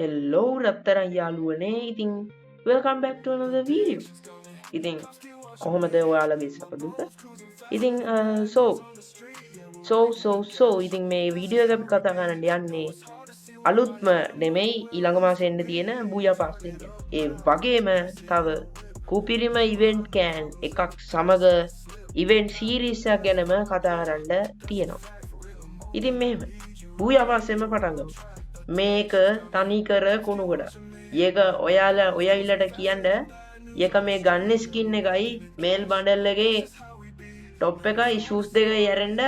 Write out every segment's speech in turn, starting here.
Hello රත්තරන් යාළුවනේ. ඉතින් welcome back to another video. ඉතින් කොහොමද ඔයාලගේ සපදුක? ඉතින් so ඉතින් මේ වීඩියෝ එක අපි කතා කරන්න යන්නේ අලුත්ම නෙමෙයි ඊළඟ මාසෙ එන්න තියෙන බූයා පාස් එක. ඒ වගේම තව කුපිරිම ඉවෙන්ට් කෑන් එකක් සමග ඉවෙන්ට් සීරීස් එකක් ගැනම කතා කරන්න තියෙනවා. ඉතින් මෙහෙම බූයා පාසෙම පටන් ගමු. මේක තනිකර කුණු ගොඩක්. ඒක ඔයාලට කියන්න ඒක මේ ගන්න ස්කින් එකයි මේල් බන්ඩල් එකේ টොප් එකයි ෂූස් දෙකයි ඇරෙන්න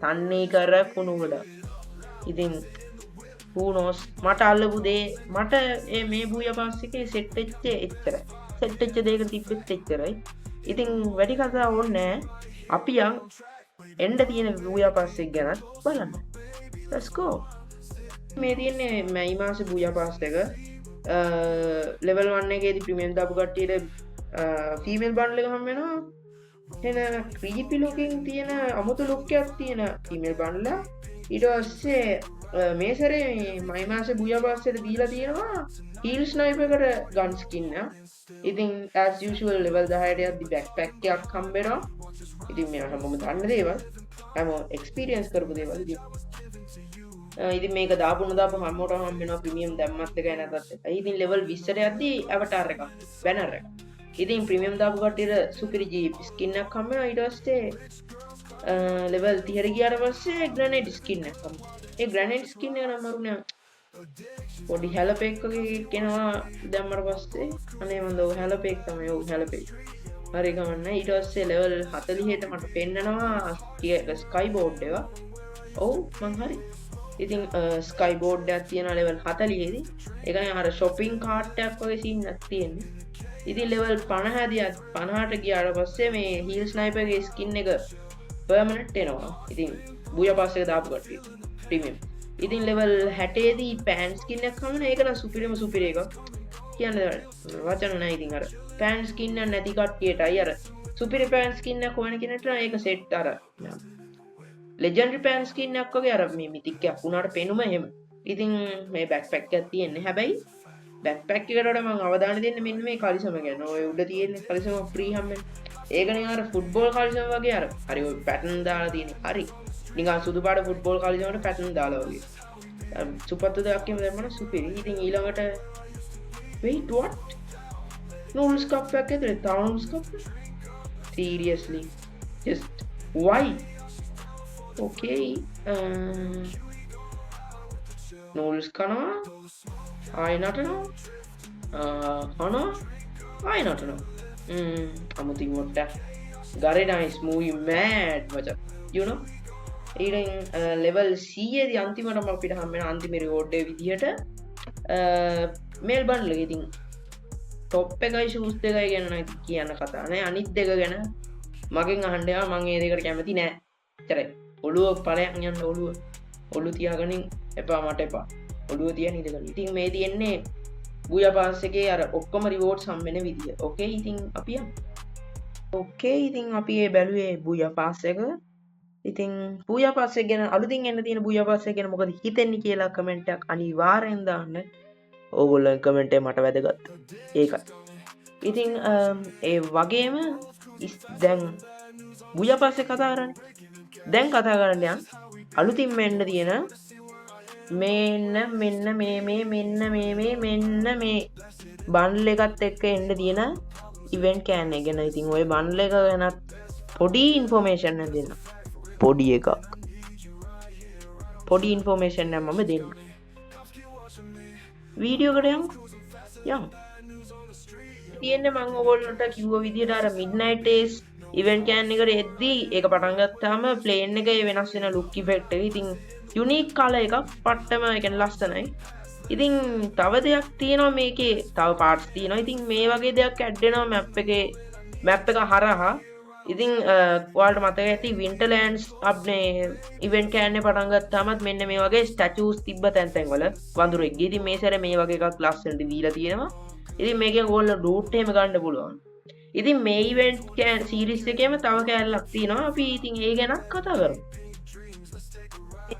තනිකර කුණු ගොඩක්. ඉතින් who knows මට අල්ලපු දේ මට මේ බූයා පාස් එකේ සෙට් වෙච්ච එච්චරයි. සෙට් වෙච්ච දෙයක තිබ්බෙත් එච්චරයි. ඉතින් වැඩි කතා ඕනේ අපි එන්න තියෙන බූයා පාස් එක ගැන බලන්න. let's go. මේ තියෙන්නේ මැයි මාසේ බූයා පාස් එක ලෙවල් 1 එකේදී ප්‍රීමියම් දාපු කට්ටියට ෆීමේල් බන්ඩල් එක හම් වෙනවා. එන ක්‍රීපි ලුකින් තියෙන අමුතු ලුක් එකක් තියෙන ෆීමේල් බන්ඩල්. ඊට පස්සේ මේ සැරේ මැයි මාසේ බූයා පාස් එකට දීලා තියෙනවා හීල් ස්නයිපර් එකට ගන් ස්කින් එක. ඉතින් as usual level 10ට යද්දි බෑක්පැක් එකක් හම්බ වෙනවා. ඉතින් මේවා හැමෝම දන්න දේවල්. හැමෝම එක්ස්පීරියන්ස් කරපු දේවල්. ඉතින් මේක දාපු හැමෝටම හම්බ වෙනවා ප්‍රීමියම් දැම්මත් එකයි නැතත් එකයි. ඉතින් level 20ට යද්දි අවතාර් එකක් බැනර් එක. ඉතින් ප්‍රීමියම් දාපු කට්ටියට සුපිරි ජීප් ස්කින් එකක් හම්බ වෙනවා. ඊට පස්සේ level 30ට ගියාට පස්සේ ග්‍රැනේඩ් ස්කින් එකක් හම්බ වෙනවා. ඒ ග්‍රැනේඩ් ස්කින් එක නම් මරුනේ පොඩි හැලපෙක් වගේ කෙනවා දැම්මට පස්සේ අනේ මන්ද ඔය හැලපෙක් තමයි ඔය හැලපෙක්. හරි ගමන්න. ඊට පස්සේ level 40ට මට පෙන්නනවා ස්කයි බෝඩ් එක. ඔව් මං හරි. ඉතින් ස්කයි බෝඩ් එකක් තියෙනවා level 40 දී. ඒක නේ අර shopping cart එකක් වගේ scene එකක් තියෙන්නේ. ඉතින් level 50ට ගියාට පස්සේ මේ heel sniper ගේ skin එක permanent එනවා. ඉතින් බූයා පාස් එක දාපු කට්ටිය premium. ඉතින් level 60 දී pan skin එකක් හම්බුනේ. ඒක නම් සුපිරි එකක්. කියන්න වචන නැහැ. ඉතින් අර pan skin එක නැති කට්ටියටයි අර සුපිරි pan skin එක හොයන කෙනෙක්ට ඒක set අර legendary pan skin එකක් වගේ අර මේ mythic එකක් වුණාට පෙනුම එහෙම. ඉතින් මේ backpack එකක් තියෙන්නේ. හැබැයි backpack එකට වඩා මම අවධානය දෙන්නේ මෙන්න මේ කලිසම ගැන. ඔය උඩ තියෙන කලිසම free හැම්මෙන්. ඒකනේ අර ෆුට්බෝල් කලිසම වගේ අර හරි ඔය pattern දාලා තියෙන්නේ. හරි. නිකන් සුදු පාට ෆුට්බෝල් කලිසමකට pattern දාලා වගේ. සුපත්තු දෙකක් එහෙම දැම්මම සුපිරි. ඉතින් ඊළඟට wait what? noodles cup එකක් ඇතුලේ තව noodles cup? seriously? just why? okay noodles කනවා ආයෙ නටනවා කනවා ආයෙ නටනවා අමුතින් මොට්ට ගරේ nice movie mad මචං you know. ඊළඟ level 100 දී අන්තිමටම අපිට හම් වෙන අන්තිම reward එක විදියට මේල් බන්ඩල් එක. ඉතින් টොප් එකයි ෂූස් දෙකයි ගැන කියන්න කතා නෑ. අනිත් දෙක ගැන මගෙන් අහන්න එපා. මම ඒ දෙකට කැමති නෑ. එච්චරයි. ඔළුව පරයක් යන්න ඔළුව තියාගනින් එපා මට එපා. ඔළුව තියන ඉඳගන්න. ඉතින් මේ තියෙන්නේ බූයා පාස් එකේ අර ඔක්කොම රිවෝඩ්ස් හම් වෙන විදිය. ඕකේ ඉතින් අපි යමු. ඕකේ ඉතින් අපි ඒ බැලුවේ බූයා පාස් එක. ඉතින් බූයා පාස් එක ගැන අලුතින් එන්න තියෙන බූයා පාස් එක ගැන මොකද හිතෙන්නේ කියලා කමෙන්ට් එකක් අනිවාර්යෙන් දාන්න. ඕගොල්ලන් කමෙන්ට් එක මට වැදගත්. ඒකයි. ඉතින් ඒ වගේම දැන් බූයා පාස් එක කතා කරන්නේ. දැන් කතා කරන්න යන අලුතින් මෙන්න තියෙන මෙන්න මේ බන්ඩල් එකත් එක්ක එන්න තියෙන ඉවෙන්ට් කෑන් එක ගැන. ඉතින් ওই බන්ඩල් එක ගැන පොඩි ඉන්ෆෝමේෂන් එකක් දෙන්න. පොඩි ඉන්ෆෝමේෂන් එකක් මම දෙන්න. වීඩියෝ එකට යමු. තියෙන්නේ මම ඔයගොල්ලන්ට කිව්ව විදිහට අර මිඩ්නයිට් ටේස් ඉවෙන්ට් කෑන් එකට එද්දී ඒක පටන් ගත්තාම ප්ලේන් එකේ වෙනස් වෙන ලුක් ඉෆෙක්ට් එක. ඉතින් යුනික් කලර් එකක් පට්ටම ඒ කියන්නේ ලස්සනයි. ඉතින් තව දෙයක් තියෙනවා මේකේ. තව පාර්ට්ස් තියෙනවා. ඉතින් මේ වගේ දෙයක් ඇඩ් වෙනවා මැප් එක හරහා. ඉතින් ඔයාලට මතක ඇති වින්ටර්ලෑන්ඩ්ස් අප්නේ ඉවෙන්ට් කෑන් එක පටන් ගත්තාමත් මෙන්න මේ වගේ ස්ටැචුස් තිබ්බ තැන් වල වඳුරෙක්ගේ. ඉතින් මේ සැරේ මේ වගේ එකක් ලස්සනට දීලා තියෙනවා. ඉතින් මේකෙන් ඕගොල්ලෝ රූට් එහෙම ගන්න පුළුවන්. ඉතින් මේ ඉවෙන්ට් කෑන් සීරීස් එකේම තව කෑල්ලක් තියෙනවා. අපි ඉතින් ඒ ගැන කතා කරමු.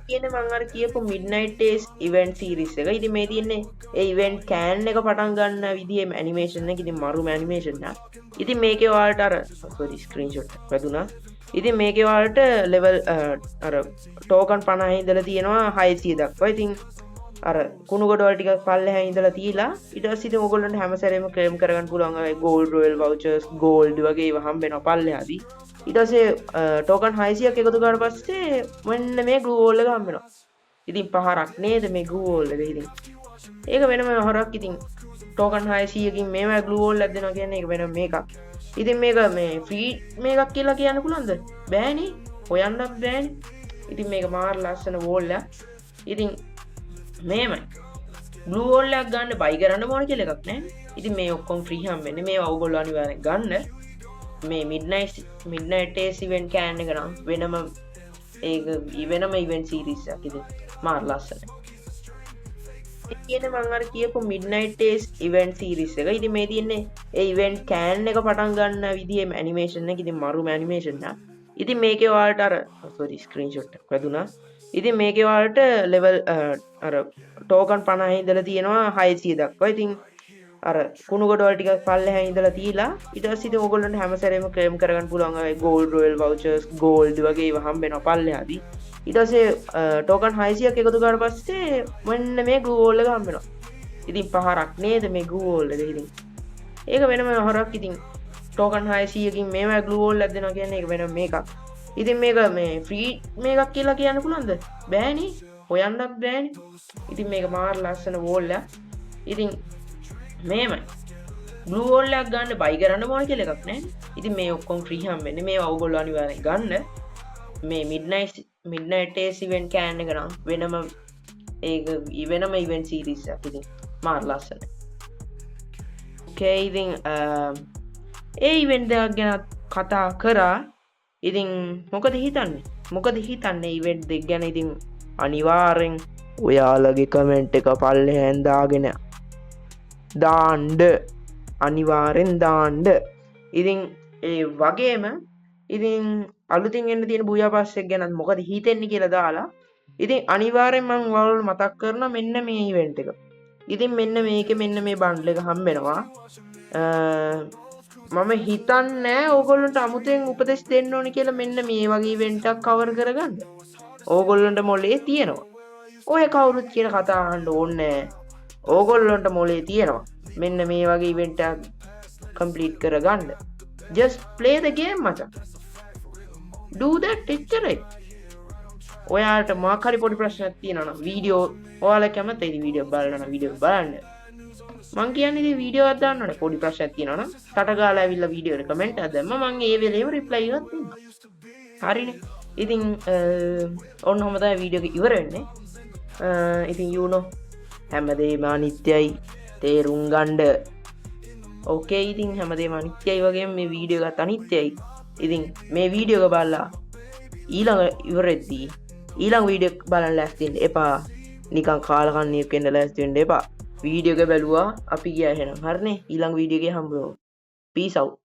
කියන මං අර කියපු midnight days event series එක. ඉතින් මේ තියෙන්නේ ඒ event can එක පටන් ගන්න විදිහේ animation එක. ඉතින් මරුම animation එක. ඉතින් මේකේ ඔයාලට අර sorry screenshot එක වැදුනා. ඉතින් මේකේ ඔයාලට level අර token 50 ඉඳලා තියෙනවා 600 දක්වා. ඉතින් අර කුණු ගොඩවල් ටික පල්ලෙහා ඉඳලා තියලා ඊට පස්සේ ඉතින් ඕගොල්ලන්ට හැම සැරේම ක්ලේම් කරගන්න පුළුවන් අය gold royal vouchers gold වගේ ඒවා හම්බ වෙනවා පල්ලෙහාදී. ඊට පස්සේ ටෝකන් 600ක් එකතු කරලා පස්සේ මෙන්න මේ glue wall එක හම්බ වෙනවා. ඉතින් පහරක් නේද මේ glue wall එක ඉතින්. ඒක වෙනම හොරක් ඉතින් ටෝකන් 600කින් මේවා glue wall එකක් දෙනවා කියන්නේ ඒක වෙනම මේකක්. ඉතින් මේක මේ ෆ්‍රී මේකක් කියලා කියන්න පුළුවන්ද? බෑනේ. හොයන්නත් බෑනේ. ඉතින් මේක මාර ලස්සන wall එකක්. ඉතින් මේමයි glue wall එකක් ගන්න buy කරන්න ඕන කියලා එකක් නැහැ. ඉතින් මේ ඔක්කොම ෆ්‍රී හම්බෙන්නේ. මේවා ඔයගොල්ලෝ අනිවාර්යෙන් ගන්න. මේ midnight days event can එක නම් වෙනම ඒක වෙනම event series එකක්. ඉතින් මාර ලස්සනයි. ඉතින් මම අර කියපු midnight days event series එක. ඉතින් මේ තියෙන්නේ ඒ event can එක පටන් ගන්න විදිහේ animation එක. ඉතින් මරුම animation එක. ඉතින් මේකේ ඔයාලට අර sorry screenshot එක වැදුනා. ඉතින් මේකේ ඔයාලට level අර token 50 ඉඳලා තියෙනවා 600 දක්වා. ඉතින් අර කුණු ගොඩවල් ටික පල්ලෙහා ඉඳලා තියලා ඊට පස්සේ ඉතින් ඕගොල්ලන්ට හැම සැරේම ක්ලේම් කරගන්න පුළුවන් අය gold royal vouchers gold වගේ ඒවා හම්බ වෙනවා පල්ලෙහාදී. ඊට පස්සේ ටෝකන් 600ක් එකතු කරලා පස්සේ මෙන්න මේ glue wall එක හම්බ වෙනවා. ඉතින් පහරක් නේද මේ glue wall එක ඉතින්. ඒක වෙනම හොරක් ඉතින් ටෝකන් 600කින් මේවා glue wall එකක් දෙනවා කියන්නේ ඒක වෙනම මේකක්. ඉතින් මේක මේ ෆ්‍රී මේකක් කියලා කියන්න පුළුවන්ද? බෑනේ. හොයන්නත් බෑනේ. ඉතින් මේක මාර ලස්සන wall එකක්. ඉතින් මේමයි glue wall එකක් ගන්න buy කරන්න ඕන කියලා එකක් නැහැ. ඉතින් මේ ඔක්කොම ෆ්‍රී හම්බෙන්නේ. මේවා ඔයගොල්ලෝ අනිවාර්යෙන් ගන්න. මේ midnight days event can එක නම් වෙනම ඒක වෙනම event series එකක්. ඉතින් මාර ලස්සනයි. okay ඉතින් ඒ event එකක් ගැන කතා කරා. ඉතින් මොකද හිතන්නේ event දෙක ගැන? ඉතින් අනිවාර්යෙන් ඔයාලගේ comment එක පල්ලෙහෙන් දාගෙන දාන්න අනිවාර්යෙන් දාන්න. ඉතින් ඒ වගේම ඉතින් අලුතින් එන්න තියෙන බූයා පාස් එක ගැන මොකද හිතෙන්නේ කියලා දාලා ඉතින් අනිවාර්යෙන් මම ඔයාලට මතක් කරනවා මෙන්න මේ ඉවෙන්ට් එක. ඉතින් මෙන්න මේකේ මෙන්න මේ බන්ඩල් එක හම්බ වෙනවා. මම හිතන්නේ ඕගොල්ලන්ට අමුතෙන් උපදෙස් දෙන්න ඕනි කියලා මෙන්න මේ වගේ ඉවෙන්ට් එකක් කවර් කරගන්න. ඕගොල්ලන්ට මොලේ තියෙනවා. ඔය කවුරුත් කියන කතා අහන්න ඕනේ නැහැ. ඕගොල්ලොන්ට මොලේ තියෙනවා මෙන්න මේ වගේ ඉවෙන්ට් එකක් කම්ප්ලීට් කරගන්න. just play the game මචං. do that එච්චරයි. ඔයාලට මොකක් හරි පොඩි ප්‍රශ්නයක් තියෙනවා නම් වීඩියෝ ඔයාලා කැමතිද වීඩියෝ බලන්න නම් වීඩියෝ බලන්න. මං කියන්නේ ඉතින් වීඩියෝ එකක් දාන්න ඕනේ. පොඩි ප්‍රශ්නයක් තියෙනවා නම් කට ගාලා ඇවිල්ලා වීඩියෝ එකට කමෙන්ට් එකක් දැම්ම මං ඒ වෙලේම රිප්ලයි එකක් දෙන්නම්. හරිනේ. ඉතින් ඔන්න ඔහම තමයි වීඩියෝ එක ඉවර වෙන්නේ. ඉතින් you know හැමදේම අනිත්‍යයි තේරුම් ගන්න. ඕකේ ඉතින් හැමදේම අනිත්‍යයි වගේම මේ වීඩියෝ එකත් අනිත්‍යයි. ඉතින් මේ වීඩියෝ එක බලලා ඊළඟ ඉවරෙද්දී ඊළඟ වීඩියෝ එක බලන්න ලෑස්ති වෙන්න එපා. නිකන් කාලකන්නියෙක් වෙන්න ලෑස්ති වෙන්න එපා. වීඩියෝ එක බැලුවා අපි ගියා එහෙනම්. හරිනේ. ඊළඟ වීඩියෝ එකේ හම්බ වෙමු. peace out.